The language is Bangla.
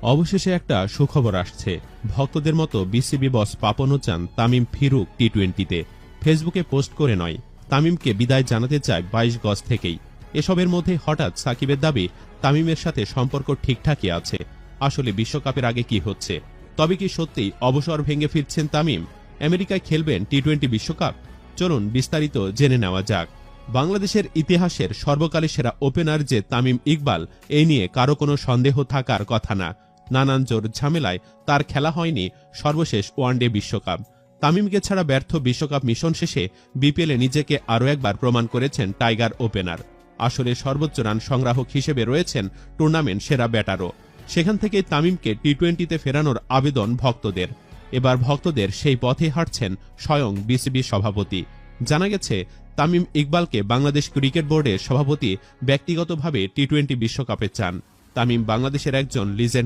অবশেষে একটা সুখবর আসছে। ভক্তদের মতো বিসিবি বস পাপনও চান তামিম ফিরুক টি-20-তে। ফেসবুকে পোস্ট করে নয়, তামিমকে বিদায় জানাতে চায় 22 গজ থেকেই। এসবের মধ্যে হঠাৎ সাকিবের দাবি তামিমের সাথে সম্পর্ক ঠিকঠাকই আছে। আসলে বিশ্বকাপের আগে কি হচ্ছে? তবে কি সত্যিই অবসর ভেঙে ফিরছেন তামিম? আমেরিকায় খেলবেন টি-20 বিশ্বকাপ? চলুন বিস্তারিত জেনে নেওয়া যাক। বাংলাদেশের ইতিহাসের সর্বকালের সেরা ওপেনার যে তামিম ইকবাল, এই নিয়ে কারো কোনো সন্দেহ থাকার কথা না। নানান জোর ঝামেলায় তার খেলা হয়নি সর্বশেষ ওয়ানডে বিশ্বকাপ। তামিমকে ছাড়া ব্যর্থ বিশ্বকাপ মিশন শেষে বিপিএলে নিজেকে আরও একবার প্রমাণ করেছেন টাইগার ওপেনার। আসলে সর্বোচ্চ রান সংগ্রাহক হিসেবে রয়েছেন টুর্নামেন্ট সেরা ব্যাটারও। সেখান থেকে তামিমকে টি-20-তে ফেরানোর আবেদন ভক্তদের। এবার ভক্তদের সেই পথে হাঁটছেন স্বয়ং বিসিবি সভাপতি। জানা গেছে, তামিম ইকবালকে বাংলাদেশ ক্রিকেট বোর্ডের সভাপতি ব্যক্তিগতভাবে টি-20 বিশ্বকাপে চান। তামিম বাংলাদেশের একজন লিজেন্ড